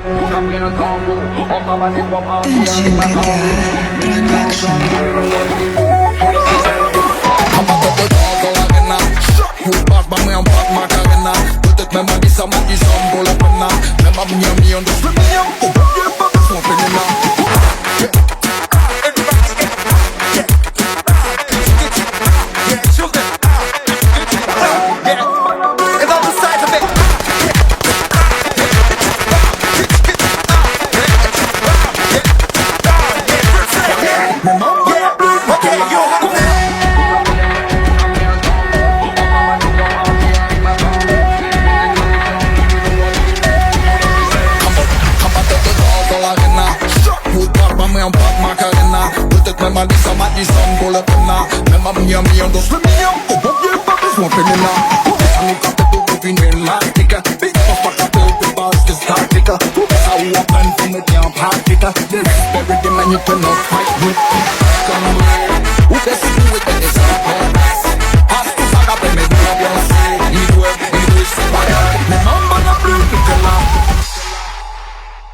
Moja pak makarena, peut-être même à ça m'a dit ça pour la peine. Même à Miami on doit se mettre en couple. Son pénéna. Même à 10 ça m'a dit ça pour la peine. Même à Miami on doit se mettre en couple. Son pénéna. On est capé pour finir la tique. Big boss pas capé pour pas que statique. Ça ou à peine pour mettre en pratique. This is everything man you cannot fight with. Come on. Who best to do it that is